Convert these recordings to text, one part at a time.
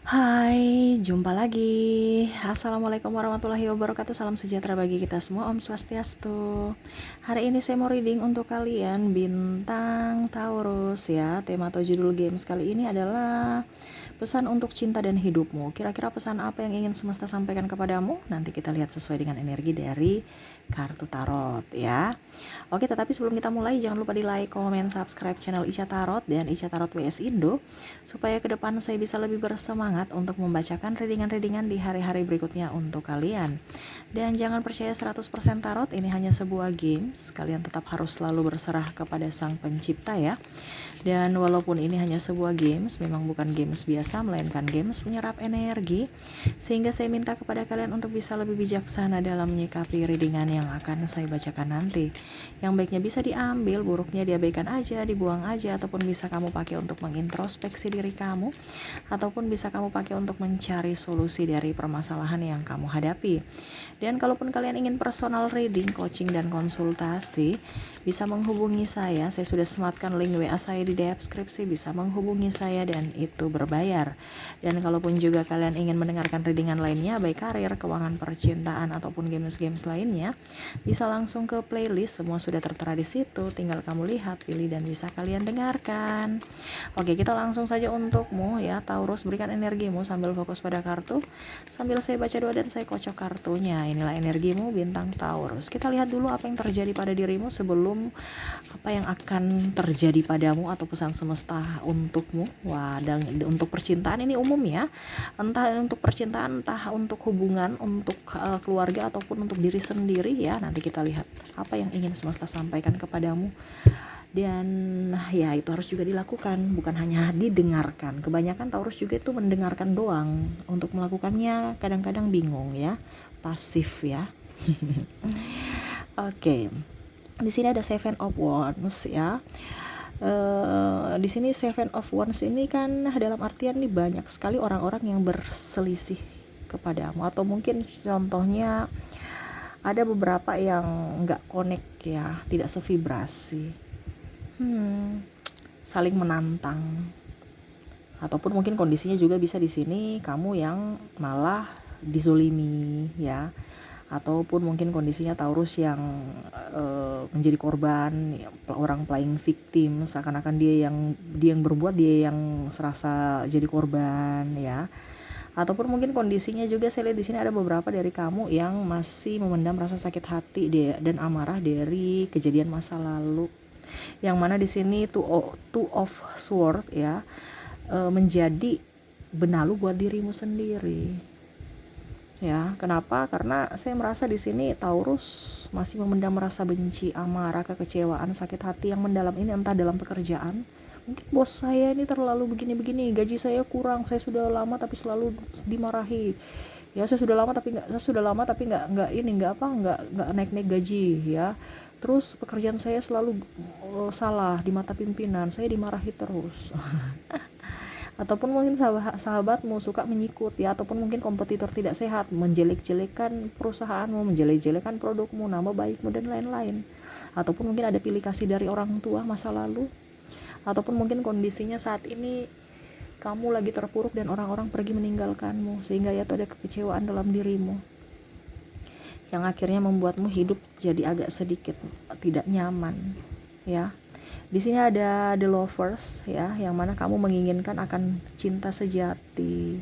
Hai, jumpa lagi. Assalamualaikum warahmatullahi wabarakatuh. Salam sejahtera bagi kita semua. Om Swastiastu. Hari ini saya mau reading untuk kalian bintang Taurus ya. Tema atau judul games kali ini adalah pesan untuk cinta dan hidupmu. Kira-kira pesan apa yang ingin semesta sampaikan kepadamu? Nanti kita lihat sesuai dengan energi dari kartu tarot ya. Oke, tetapi sebelum kita mulai jangan lupa di like, komen, subscribe channel Ica Tarot dan Ica Tarot WS Indo supaya ke depan saya bisa lebih bersemangat untuk membacakan readingan-readingan di hari-hari berikutnya untuk kalian. Dan jangan percaya 100% tarot, ini hanya sebuah games. Kalian tetap harus selalu berserah kepada Sang Pencipta ya. Dan walaupun ini hanya sebuah games, memang bukan games biasa, melainkan games menyerap energi. Sehingga saya minta kepada kalian untuk bisa lebih bijaksana dalam menyikapi readingan yang akan saya bacakan nanti. Yang baiknya bisa diambil, buruknya diabaikan aja, dibuang aja, ataupun bisa kamu pakai untuk mengintrospeksi diri kamu, ataupun bisa kamu pakai untuk mencari solusi dari permasalahan yang kamu hadapi. Dan kalaupun kalian ingin personal reading, coaching, dan konsultasi, bisa menghubungi saya sudah sematkan link WA saya di deskripsi, bisa menghubungi saya dan itu berbayar. Dan kalaupun juga kalian ingin mendengarkan readingan lainnya, baik karir, keuangan, percintaan, ataupun games-games lainnya, bisa langsung ke playlist, semua sudah tertera di situ, tinggal kamu lihat, pilih, dan bisa kalian dengarkan. Oke, kita langsung saja untukmu ya Taurus, berikan energimu sambil fokus pada kartu, sambil saya baca doa dan saya kocok kartunya. Inilah energimu bintang Taurus. Kita lihat dulu apa yang terjadi pada dirimu sebelum apa yang akan terjadi padamu atau pesan semesta untukmu. Wah, dan untuk percintaan ini umum ya, entah untuk percintaan, entah untuk hubungan, untuk keluarga, ataupun untuk diri sendiri ya. Nanti kita lihat apa yang ingin semesta sampaikan kepadamu. Dan ya itu harus juga dilakukan, bukan hanya didengarkan. Kebanyakan Taurus juga itu mendengarkan doang, untuk melakukannya kadang-kadang bingung ya, pasif ya. Oke. Di sini ada Seven of Wands ya. Di sini Seven of Wands ini kan dalam artian nih banyak sekali orang-orang yang berselisih kepadamu, atau mungkin contohnya ada beberapa yang nggak connect ya, tidak sevibrasi, saling menantang, ataupun mungkin kondisinya juga bisa di sini kamu yang malah dizolimi ya, ataupun mungkin kondisinya Taurus yang menjadi korban, orang playing victim, seakan-akan dia yang berbuat, dia yang serasa jadi korban ya. Ataupun mungkin kondisinya juga saya lihat di sini ada beberapa dari kamu yang masih memendam rasa sakit hati dan amarah dari kejadian masa lalu. Yang mana di sini two of sword ya, menjadi benalu buat dirimu sendiri. Ya, kenapa? Karena saya merasa di sini Taurus masih memendam rasa benci, amarah, kekecewaan, sakit hati yang mendalam ini, entah dalam pekerjaan. Mungkin bos saya ini terlalu begini-begini, gaji saya kurang, saya sudah lama tapi selalu dimarahi. Ya, saya sudah lama tapi nggak naik-naik gaji ya. Terus pekerjaan saya selalu salah di mata pimpinan, saya dimarahi terus. Ataupun mungkin sahabatmu suka menyikut ya, ataupun mungkin kompetitor tidak sehat, menjelek-jelekan perusahaanmu, menjelek-jelekan produkmu, nama baikmu, dan lain-lain. Ataupun mungkin ada pilih kasih dari orang tua masa lalu, ataupun mungkin kondisinya saat ini kamu lagi terpuruk dan orang-orang pergi meninggalkanmu, sehingga ya itu ada kekecewaan dalam dirimu yang akhirnya membuatmu hidup jadi agak sedikit tidak nyaman ya. Di sini ada the lovers ya, yang mana kamu menginginkan akan cinta sejati,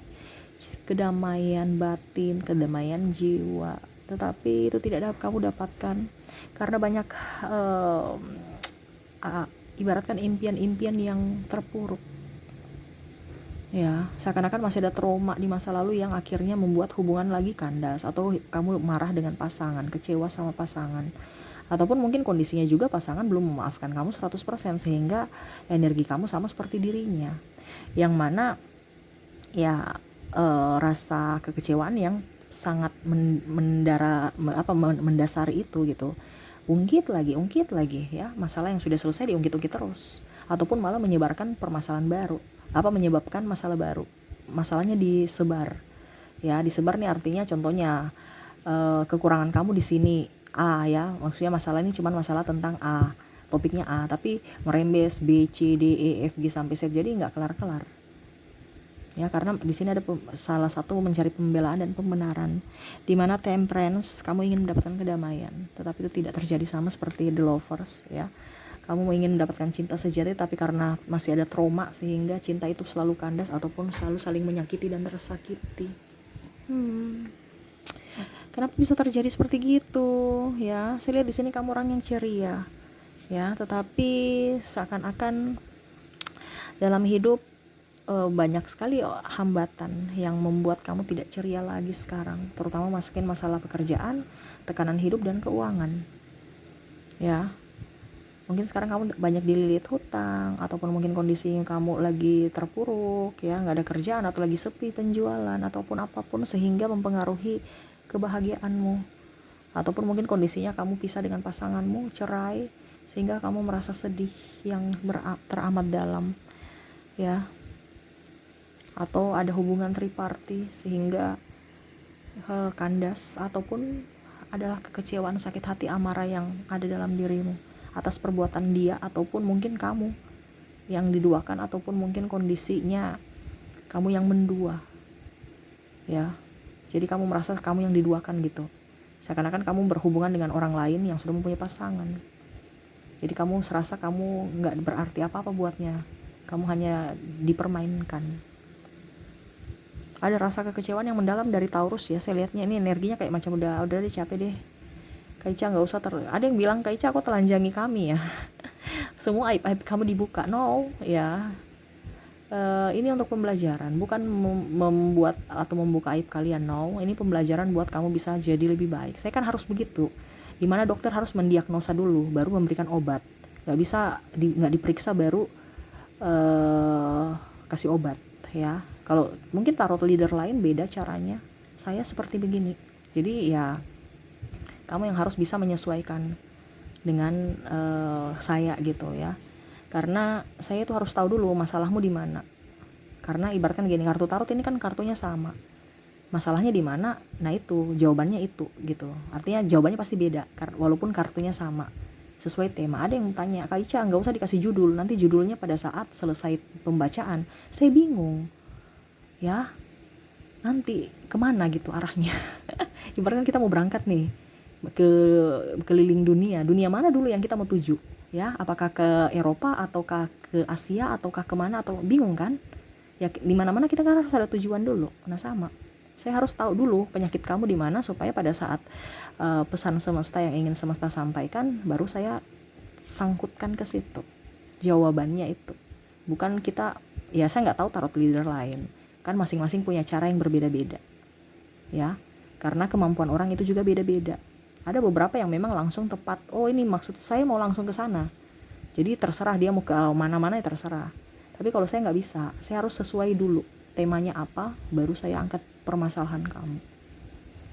kedamaian batin, kedamaian jiwa, tetapi itu tidak dapat kamu dapatkan karena banyak ibaratkan impian-impian yang terpuruk. Ya, seakan-akan masih ada trauma di masa lalu yang akhirnya membuat hubungan lagi kandas, atau kamu marah dengan pasangan, kecewa sama pasangan. Ataupun mungkin kondisinya juga pasangan belum memaafkan kamu 100%, sehingga energi kamu sama seperti dirinya. Yang mana ya rasa kekecewaan yang sangat mendasari itu gitu. Ungkit lagi ya, masalah yang sudah selesai diungkit-ungkit terus, ataupun malah menyebarkan permasalahan baru, menyebabkan masalah baru, masalahnya disebar ya. Disebar nih artinya contohnya kekurangan kamu di sini A ya, maksudnya masalah ini cuma masalah tentang A, topiknya A, tapi merembes B, C, D, E, F, G sampai Z, jadi nggak kelar-kelar Ya, karena di sini ada salah satu mencari pembelaan dan pembenaran, di mana temperance, kamu ingin mendapatkan kedamaian, tetapi itu tidak terjadi, sama seperti the lovers ya. Kamu ingin mendapatkan cinta sejati, tapi karena masih ada trauma sehingga cinta itu selalu kandas ataupun selalu saling menyakiti dan tersakiti. Kenapa bisa terjadi seperti gitu ya? Saya lihat di sini kamu orang yang ceria ya, tetapi seakan-akan dalam hidup banyak sekali hambatan yang membuat kamu tidak ceria lagi sekarang, terutama masukin masalah pekerjaan, tekanan hidup dan keuangan ya. Mungkin sekarang kamu banyak dililit hutang, ataupun mungkin kondisi kamu lagi terpuruk ya, nggak ada kerjaan atau lagi sepi penjualan ataupun apapun, sehingga mempengaruhi kebahagiaanmu. Ataupun mungkin kondisinya kamu pisah dengan pasanganmu, cerai, sehingga kamu merasa sedih yang teramat dalam ya. Atau ada hubungan triparty sehingga kandas, ataupun adalah kekecewaan, sakit hati, amarah yang ada dalam dirimu atas perbuatan dia, ataupun mungkin kamu yang diduakan, ataupun mungkin kondisinya kamu yang mendua ya. Jadi kamu merasa kamu yang diduakan gitu, seakan-akan kamu berhubungan dengan orang lain yang sudah mempunyai pasangan. Jadi kamu serasa kamu gak berarti apa-apa buatnya, kamu hanya dipermainkan. Ada rasa kekecewaan yang mendalam dari Taurus ya. Saya lihatnya ini energinya kayak macam udah deh, capek deh Kak Ica, gak usah ada yang bilang, Kak Ica aku telanjangi kami ya. Semua aib-aib kamu dibuka. No ya, ini untuk pembelajaran, bukan membuat atau membuka aib kalian. No, ini pembelajaran buat kamu bisa jadi lebih baik. Saya kan harus begitu, dimana dokter harus mendiagnosa dulu baru memberikan obat. Gak bisa gak diperiksa baru kasih obat ya. Kalau mungkin tarot leader lain beda caranya, saya seperti begini. Jadi ya kamu yang harus bisa menyesuaikan dengan saya gitu ya. Karena saya itu harus tahu dulu masalahmu di mana. Karena ibaratkan gini, kartu tarot ini kan kartunya sama, masalahnya di mana, nah itu jawabannya itu gitu. Artinya jawabannya pasti beda walaupun kartunya sama, sesuai tema. Ada yang tanya, Kak Ica nggak usah dikasih judul, nanti judulnya pada saat selesai pembacaan saya bingung ya, nanti kemana gitu arahnya. Ibaratkan kita mau berangkat nih ke keliling dunia mana dulu yang kita mau tuju ya, apakah ke Eropa ataukah ke Asia ataukah kemana, atau bingung kan ya. Di mana-mana kita kan harus ada tujuan dulu. Nah sama, saya harus tahu dulu penyakit kamu di mana, supaya pada saat pesan semesta yang ingin semesta sampaikan, baru saya sangkutkan ke situ jawabannya itu. Bukan kita ya, saya nggak tahu tarot leader lain kan, masing-masing punya cara yang berbeda-beda ya, karena kemampuan orang itu juga beda-beda. Ada beberapa yang memang langsung tepat, oh ini maksud saya mau langsung ke sana, jadi terserah dia mau ke mana-mana ya terserah. Tapi kalau saya nggak bisa, saya harus sesuai dulu temanya apa, baru saya angkat permasalahan kamu.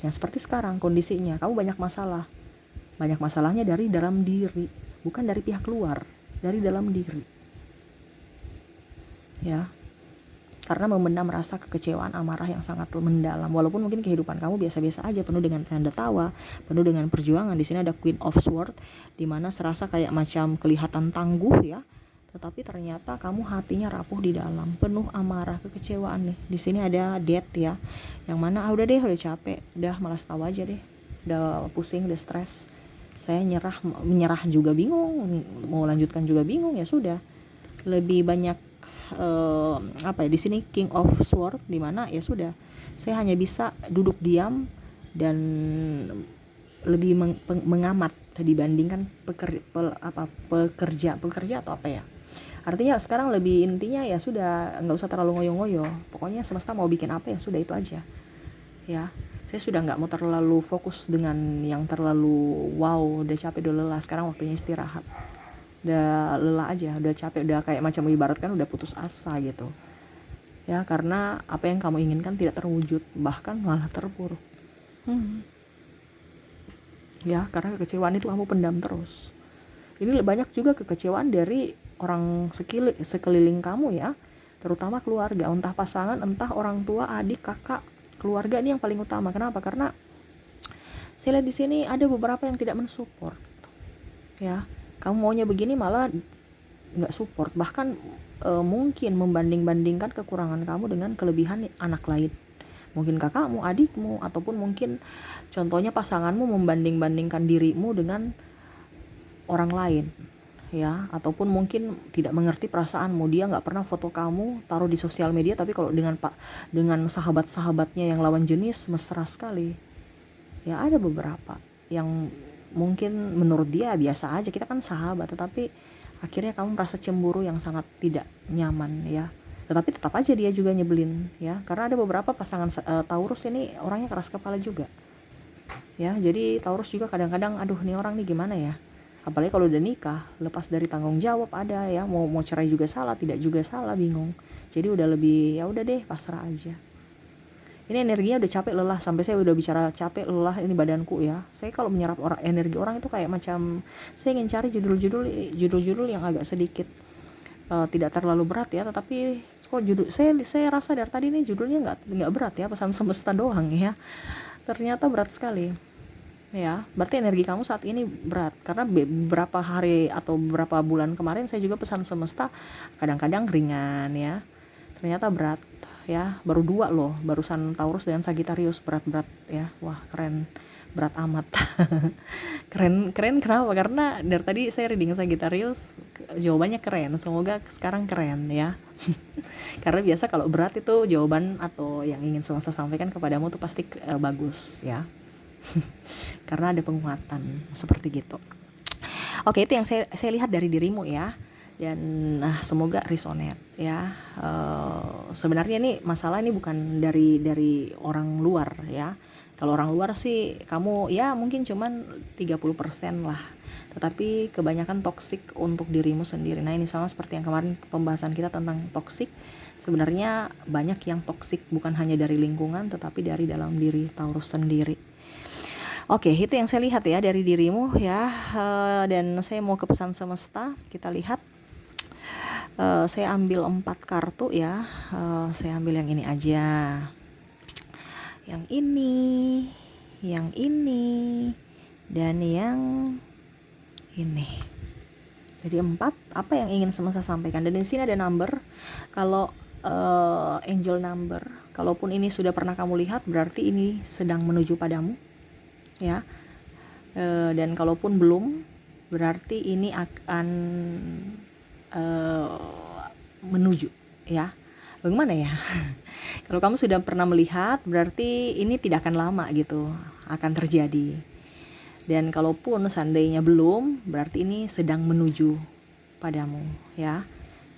Yang seperti sekarang kondisinya, kamu banyak masalah. Banyak masalahnya dari dalam diri, bukan dari pihak luar, dari dalam diri ya. Karena memendam rasa kekecewaan, amarah yang sangat mendalam. Walaupun mungkin kehidupan kamu biasa-biasa aja, penuh dengan tanda tawa, penuh dengan perjuangan. Di sini ada Queen of Swords, di mana serasa kayak macam kelihatan tangguh ya, tetapi ternyata kamu hatinya rapuh di dalam, penuh amarah, kekecewaan nih. Di sini ada Death ya, yang mana udah deh, udah capek, udah malas tahu aja deh, udah pusing, udah stres. Saya menyerah juga bingung, mau lanjutkan juga bingung, ya sudah. Lebih banyak di sini King of Sword, di mana ya sudah, saya hanya bisa duduk diam dan lebih mengamat dibandingkan pekerja atau apa ya. Artinya sekarang lebih intinya ya sudah, nggak usah terlalu ngoyo-ngoyo, pokoknya semesta mau bikin apa ya sudah itu aja ya. Saya sudah nggak mau terlalu fokus dengan yang terlalu wow, udah capek, udah lelah, sekarang waktunya istirahat. Udah lelah aja, udah capek, udah kayak macam ibaratkan udah putus asa gitu ya, karena apa yang kamu inginkan tidak terwujud, bahkan malah terpuruk ya, karena kekecewaan itu kamu pendam terus. Ini banyak juga kekecewaan dari orang sekeliling kamu ya, terutama keluarga, entah pasangan, entah orang tua, adik, kakak. Keluarga ini yang paling utama. Kenapa? Karena saya lihat di sini ada beberapa yang tidak mensupport ya. Kamu maunya begini, malah nggak support, bahkan mungkin membanding-bandingkan kekurangan kamu dengan kelebihan anak lain, mungkin kakakmu, adikmu, ataupun mungkin contohnya pasanganmu membanding-bandingkan dirimu dengan orang lain, ya, ataupun mungkin tidak mengerti perasaanmu, dia nggak pernah foto kamu taruh di sosial media, tapi kalau dengan sahabat-sahabatnya yang lawan jenis mesra sekali. Ya ada beberapa yang mungkin menurut dia biasa aja, kita kan sahabat, tetapi akhirnya kamu merasa cemburu yang sangat tidak nyaman, ya. Tetapi tetap aja dia juga nyebelin, ya, karena ada beberapa pasangan Taurus ini orangnya keras kepala juga, ya. Jadi Taurus juga kadang-kadang, aduh nih orang nih gimana ya, apalagi kalau udah nikah, lepas dari tanggung jawab ada, ya, mau cerai juga salah, tidak juga salah, bingung. Jadi udah lebih, ya udah deh, pasrah aja. Ini energinya udah capek, lelah, sampai saya udah bicara capek, lelah, ini badanku, ya. Saya kalau menyerap energi orang itu kayak macam saya ingin cari judul-judul yang agak sedikit tidak terlalu berat, ya, tetapi kok judul saya rasa dari tadi ini judulnya nggak berat, ya, pesan semesta doang, ya. Ternyata berat sekali, ya. Berarti energi kamu saat ini berat, karena beberapa hari atau beberapa bulan kemarin saya juga pesan semesta kadang-kadang ringan, ya, ternyata berat, ya. Baru 2 loh, barusan Taurus dan Sagittarius berat-berat, ya. Wah, keren, berat amat. keren kenapa? Karena dari tadi saya reading Sagittarius, jawabannya keren, semoga sekarang keren, ya. Karena biasa kalau berat itu jawaban atau yang ingin semesta sampaikan kepadamu tuh pasti bagus, ya. Karena ada penguatan seperti gitu. Oke, itu yang saya lihat dari dirimu, ya. Dan semoga resonate, ya. Sebenarnya ini masalah ini bukan dari orang luar, ya. Kalau orang luar sih kamu ya mungkin cuman 30% lah, tetapi kebanyakan toksik untuk dirimu sendiri. Nah, ini sama seperti yang kemarin pembahasan kita tentang toksik. Sebenarnya banyak yang toksik bukan hanya dari lingkungan, tetapi dari dalam diri Taurus sendiri. Oke, itu yang saya lihat, ya, dari dirimu, ya. Dan saya mau ke pesan semesta. Kita lihat. Saya ambil 4 kartu, ya. Saya ambil yang ini aja, yang ini, dan yang ini. Jadi 4. Apa yang ingin semesta sampaikan? Dan di sini ada number. Kalau angel number, kalaupun ini sudah pernah kamu lihat, berarti ini sedang menuju padamu, ya. Dan kalaupun belum, berarti ini akan menuju, ya. Bagaimana ya? Kalau kamu sudah pernah melihat, berarti ini tidak akan lama gitu akan terjadi. Dan kalaupun seandainya belum, berarti ini sedang menuju padamu, ya.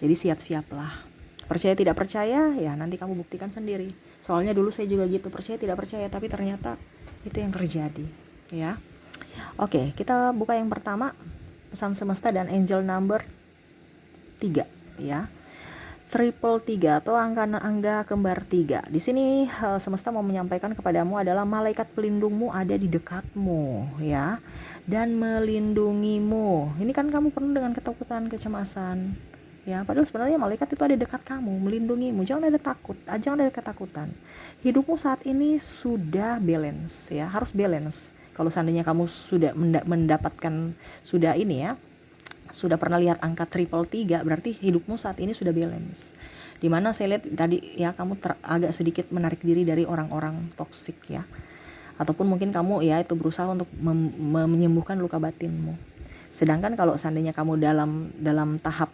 Jadi siap-siaplah. Percaya tidak percaya, ya nanti kamu buktikan sendiri. Soalnya dulu saya juga gitu, percaya tidak percaya, tapi ternyata itu yang terjadi, ya. Oke, kita buka yang pertama, pesan semesta dan angel number 3, ya. 333 atau angka kembar 3. Di sini semesta mau menyampaikan kepadamu adalah malaikat pelindungmu ada di dekatmu, ya, dan melindungimu. Ini kan kamu penuh dengan ketakutan, kecemasan, ya, padahal sebenarnya malaikat itu ada dekat kamu, melindungimu. Jangan ada takut, jangan ada ketakutan. Hidupmu saat ini sudah balance, ya, harus balance. Kalau seandainya kamu sudah mendapatkan sudah ini, ya, sudah pernah lihat angka 333, berarti hidupmu saat ini sudah balance. Dimana saya lihat tadi, ya, kamu agak sedikit menarik diri dari orang-orang toksik, ya. Ataupun mungkin kamu, ya, itu berusaha untuk menyembuhkan luka batinmu. Sedangkan kalau seandainya kamu dalam tahap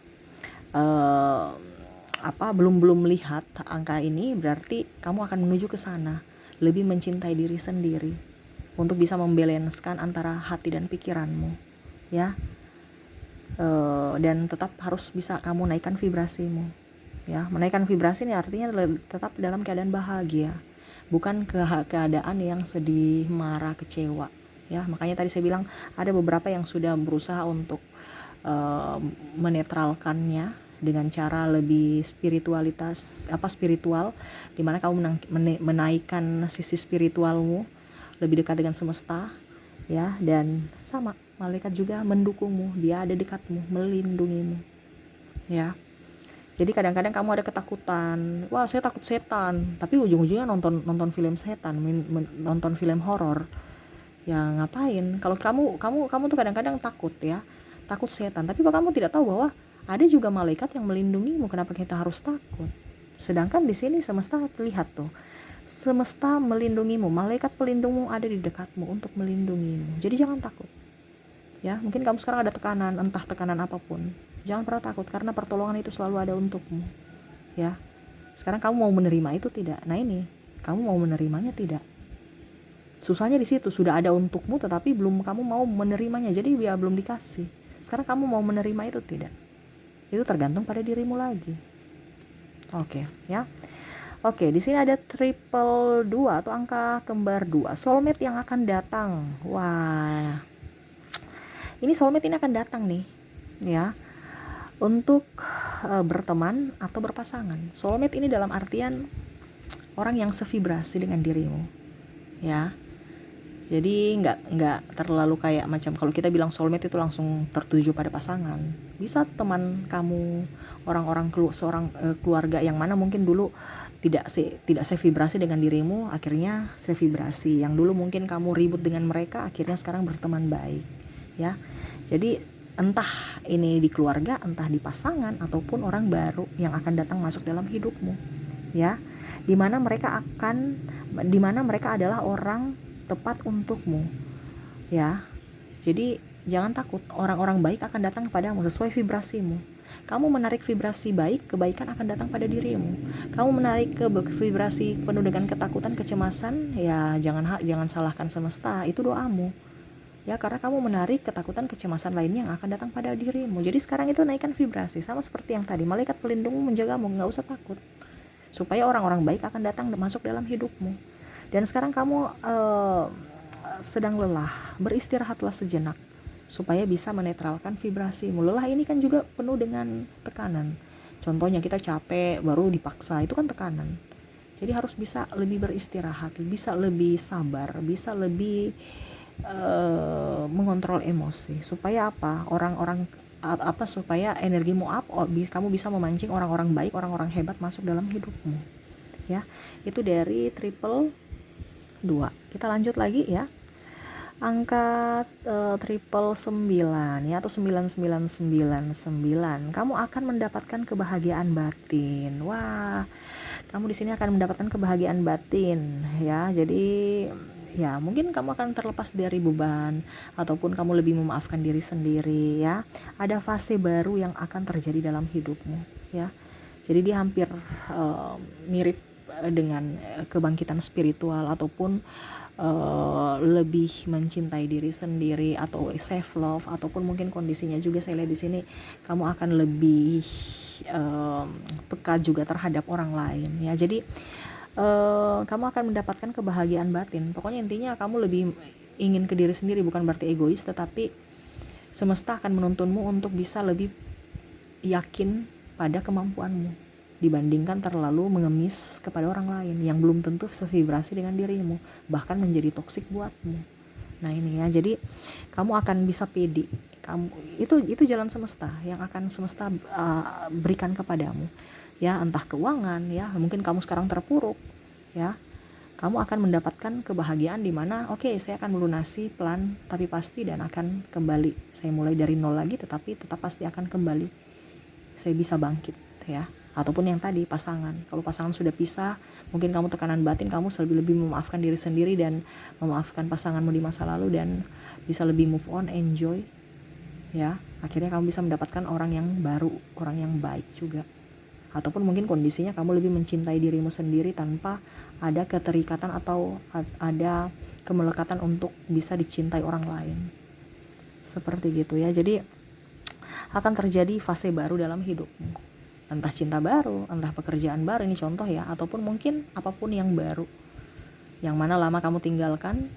belum melihat angka ini, berarti kamu akan menuju ke sana, lebih mencintai diri sendiri untuk bisa membalancekan antara hati dan pikiranmu, ya. Dan tetap harus bisa kamu naikkan vibrasimu, ya. Menaikkan vibrasi ini artinya tetap dalam keadaan bahagia, bukan keadaan yang sedih, marah, kecewa, ya. Makanya tadi saya bilang ada beberapa yang sudah berusaha untuk menetralkannya dengan cara lebih spiritual, dimana kamu menaikkan sisi spiritualmu, lebih dekat dengan semesta, ya. Dan sama, malaikat juga mendukungmu, dia ada dekatmu, melindungimu, ya. Jadi kadang-kadang kamu ada ketakutan, wah saya takut setan, tapi ujung-ujungnya nonton film setan, nonton film horor, ya ngapain? Kalau kamu tuh kadang-kadang takut, ya, takut setan, tapi kamu tidak tahu bahwa Ada juga malaikat yang melindungimu, kenapa kita harus takut? Sedangkan di sini semesta, lihat tuh, semesta melindungimu, malaikat pelindungmu ada di dekatmu untuk melindungimu. Jadi jangan takut. Ya, mungkin kamu sekarang ada tekanan, entah tekanan apapun. Jangan pernah takut, karena pertolongan itu selalu ada untukmu. Ya. Sekarang kamu mau menerima itu tidak? Nah ini, kamu mau menerimanya tidak? Susahnya di situ, sudah ada untukmu tetapi kamu mau menerimanya. Jadi dia belum dikasih. Sekarang kamu mau menerima itu tidak? Itu tergantung pada dirimu lagi. Oke, ya. Oke, di sini ada triple 2 atau angka kembar 2, soulmate yang akan datang. Wah, ini soulmate ini akan datang nih, ya, untuk berteman atau berpasangan. Soulmate ini dalam artian orang yang sevibrasi dengan dirimu, ya. Jadi nggak terlalu kayak macam kalau kita bilang soulmate itu langsung tertuju pada pasangan. Bisa teman kamu, orang-orang seorang keluarga yang mana mungkin dulu tidak sevibrasi dengan dirimu, akhirnya sevibrasi. Yang dulu mungkin kamu ribut dengan mereka, akhirnya sekarang berteman baik, ya. Jadi entah ini di keluarga, entah di pasangan, ataupun orang baru yang akan datang masuk dalam hidupmu, ya. Dimana mereka adalah orang tepat untukmu, ya. Jadi jangan takut, orang-orang baik akan datang kepadamu sesuai vibrasimu. Kamu menarik vibrasi baik, kebaikan akan datang pada dirimu. Kamu menarik ke vibrasi penuh dengan ketakutan, kecemasan, ya jangan salahkan semesta, itu doamu. Ya, karena kamu menarik ketakutan, kecemasan lainnya yang akan datang pada dirimu. Jadi sekarang itu naikkan vibrasi, sama seperti yang tadi, malaikat pelindungmu menjagamu, nggak usah takut. Supaya orang-orang baik akan datang masuk dalam hidupmu. Dan sekarang kamu sedang lelah, beristirahatlah sejenak supaya bisa menetralkan vibrasimu. Lelah ini kan juga penuh dengan tekanan. Contohnya kita capek baru dipaksa, itu kan tekanan. Jadi harus bisa lebih beristirahat, bisa lebih sabar, bisa lebih mengontrol emosi. Supaya apa? Supaya energimu up, kamu bisa memancing orang-orang baik, orang-orang hebat masuk dalam hidupmu. Ya, itu dari triple 2. Kita lanjut lagi ya. Angka triple 9 ya, atau 9999. Kamu akan mendapatkan kebahagiaan batin. Wah, kamu di sini akan mendapatkan kebahagiaan batin, ya. Jadi ya mungkin kamu akan terlepas dari beban, ataupun kamu lebih memaafkan diri sendiri, ya. Ada fase baru yang akan terjadi dalam hidupmu, ya. Jadi dia hampir mirip dengan kebangkitan spiritual, ataupun lebih mencintai diri sendiri, atau self love, ataupun mungkin kondisinya juga saya lihat di sini kamu akan lebih peka juga terhadap orang lain, ya. Jadi kamu akan mendapatkan kebahagiaan batin. Pokoknya intinya kamu lebih ingin ke diri sendiri, bukan berarti egois, tetapi semesta akan menuntunmu untuk bisa lebih yakin pada kemampuanmu dibandingkan terlalu mengemis kepada orang lain yang belum tentu sevibrasi dengan dirimu, bahkan menjadi toksik buatmu. Nah ini ya, jadi kamu akan bisa pede. Itu jalan semesta yang akan semesta berikan kepadamu, ya. Entah keuangan, ya, mungkin kamu sekarang terpuruk, ya. Kamu akan mendapatkan kebahagiaan di mana saya akan melunasi pelan tapi pasti, dan akan kembali. Saya mulai dari nol lagi, tetapi tetap pasti akan kembali. Saya bisa bangkit, ya. Ataupun yang tadi pasangan, kalau pasangan sudah pisah, mungkin kamu tekanan batin, kamu lebih memaafkan diri sendiri dan memaafkan pasanganmu di masa lalu, dan bisa lebih move on, enjoy, ya. Akhirnya kamu bisa mendapatkan orang yang baru, orang yang baik juga. Ataupun mungkin kondisinya kamu lebih mencintai dirimu sendiri tanpa ada keterikatan atau ada kemelekatan untuk bisa dicintai orang lain, seperti gitu ya. Jadi akan terjadi fase baru dalam hidupmu, entah cinta baru, entah pekerjaan baru, ini contoh ya, ataupun mungkin apapun yang baru, yang mana lama kamu tinggalkan.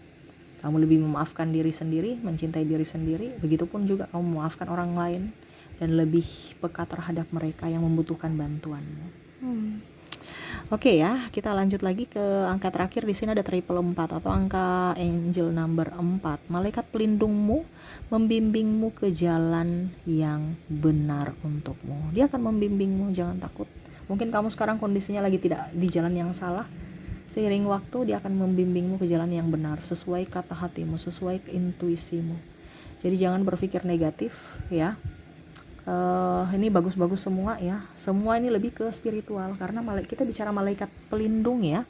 Kamu lebih memaafkan diri sendiri, mencintai diri sendiri, begitupun juga kamu memaafkan orang lain, dan lebih peka terhadap mereka yang membutuhkan bantuanmu. Oke ya, kita lanjut lagi ke angka terakhir. Di sini ada triple 4 atau angka angel number 4. Malaikat pelindungmu membimbingmu ke jalan yang benar untukmu. Dia akan membimbingmu, jangan takut. Mungkin kamu sekarang kondisinya lagi tidak di jalan yang salah. Seiring waktu dia akan membimbingmu ke jalan yang benar, sesuai kata hatimu, sesuai intuisimu. Jadi jangan berpikir negatif, ya. Ini bagus-bagus semua ya. Semua ini lebih ke spiritual karena kita bicara malaikat pelindung ya.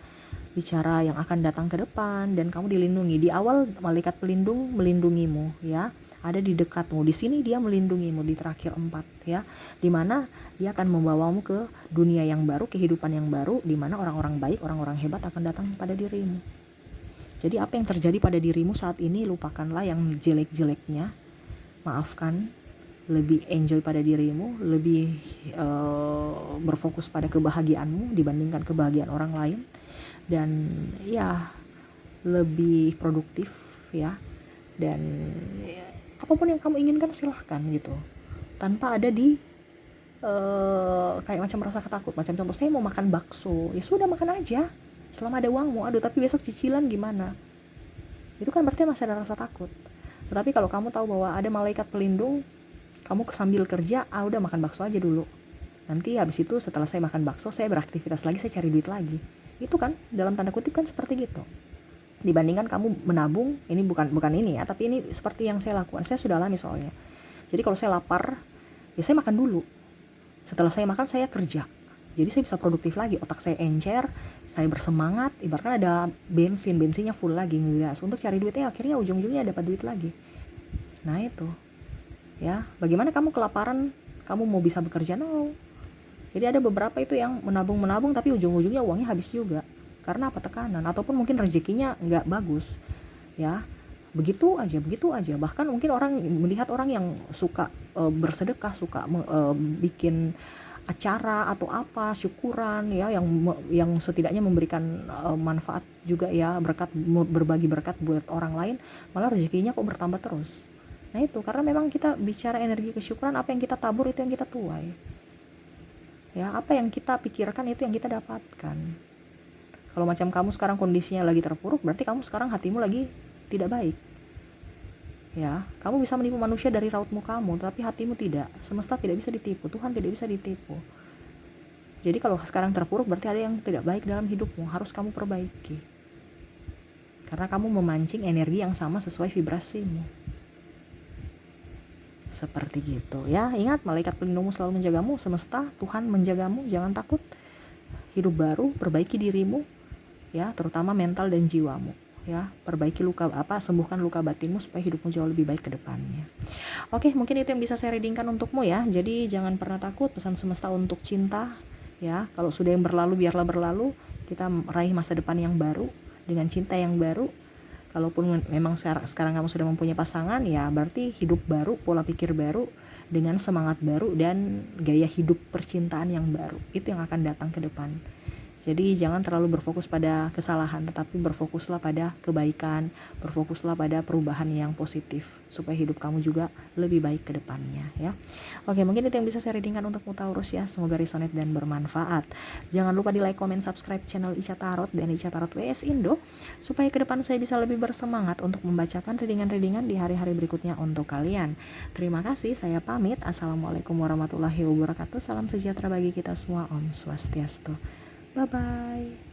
Bicara yang akan datang ke depan dan kamu dilindungi. Di awal malaikat pelindung melindungimu ya. Ada di dekatmu. Di sini dia melindungimu di terakhir 4 ya. Di mana dia akan membawamu ke dunia yang baru, kehidupan yang baru di mana orang-orang baik, orang-orang hebat akan datang pada dirimu. Jadi apa yang terjadi pada dirimu saat ini lupakanlah yang jelek-jeleknya. Maafkan, lebih enjoy pada dirimu, lebih berfokus pada kebahagiaanmu dibandingkan kebahagiaan orang lain, dan ya lebih produktif ya, dan ya, apapun yang kamu inginkan silahkan gitu, tanpa ada di kayak macam rasa takut. Macam contoh saya mau makan bakso, ya sudah makan aja selama ada uangmu. Aduh tapi besok cicilan gimana, itu kan berarti masih ada rasa takut. Tetapi kalau kamu tahu bahwa ada malaikat pelindung, kamu sambil kerja, udah makan bakso aja dulu. Nanti habis itu setelah saya makan bakso, saya beraktivitas lagi, saya cari duit lagi. Itu kan dalam tanda kutip kan seperti gitu. Dibandingkan kamu menabung, ini bukan ini ya, tapi ini seperti yang saya lakukan. Saya sudah alami soalnya. Jadi kalau saya lapar, ya saya makan dulu. Setelah saya makan, saya kerja. Jadi saya bisa produktif lagi, otak saya encer, saya bersemangat, ibaratkan ada bensinnya full lagi, ngegas untuk cari duitnya, akhirnya ujung-ujungnya dapat duit lagi. Nah itu ya, bagaimana kamu kelaparan, kamu mau bisa bekerja? No. Jadi ada beberapa itu yang menabung tapi ujung-ujungnya uangnya habis juga. Karena apa? Tekanan, ataupun mungkin rezekinya nggak bagus ya, begitu aja. Bahkan mungkin orang melihat orang yang suka bersedekah, suka bikin acara atau apa, syukuran ya, yang setidaknya memberikan manfaat juga ya, berbagi berkat buat orang lain, malah rezekinya kok bertambah terus. Nah itu karena memang kita bicara energi kesyukuran, apa yang kita tabur itu yang kita tuai ya, apa yang kita pikirkan itu yang kita dapatkan. Kalau macam kamu sekarang kondisinya lagi terpuruk, berarti kamu sekarang hatimu lagi tidak baik ya. Kamu bisa menipu manusia dari raut mukamu, tapi hatimu tidak. Semesta tidak bisa ditipu, Tuhan tidak bisa ditipu. Jadi kalau sekarang terpuruk, berarti ada yang tidak baik dalam hidupmu, harus kamu perbaiki, karena kamu memancing energi yang sama sesuai vibrasimu. Seperti gitu ya. Ingat, malaikat pelindungmu selalu menjagamu, semesta, Tuhan menjagamu, jangan takut. Hidup baru, perbaiki dirimu ya, terutama mental dan jiwamu ya. Perbaiki sembuhkan luka batinmu supaya hidupmu jauh lebih baik ke depannya. Oke, mungkin itu yang bisa saya readingkan untukmu ya. Jadi jangan pernah takut, pesan semesta untuk cinta ya. Kalau sudah yang berlalu, biarlah berlalu. Kita meraih masa depan yang baru dengan cinta yang baru. Kalaupun memang sekarang kamu sudah mempunyai pasangan, ya berarti hidup baru, pola pikir baru, dengan semangat baru dan gaya hidup percintaan yang baru. Itu yang akan datang ke depan. Jadi jangan terlalu berfokus pada kesalahan, tetapi berfokuslah pada kebaikan, berfokuslah pada perubahan yang positif, supaya hidup kamu juga lebih baik ke depannya ya. Oke, mungkin itu yang bisa saya readingkan untukmu Taurus ya. Semoga resonate dan bermanfaat. Jangan lupa di like, comment, subscribe channel Ica Tarot dan Ica Tarot WS Indo, supaya ke depan saya bisa lebih bersemangat untuk membacakan readingan-readingan di hari-hari berikutnya untuk kalian. Terima kasih, saya pamit. Assalamualaikum warahmatullahi wabarakatuh. Salam sejahtera bagi kita semua. Om Swastiastu. Bye-bye.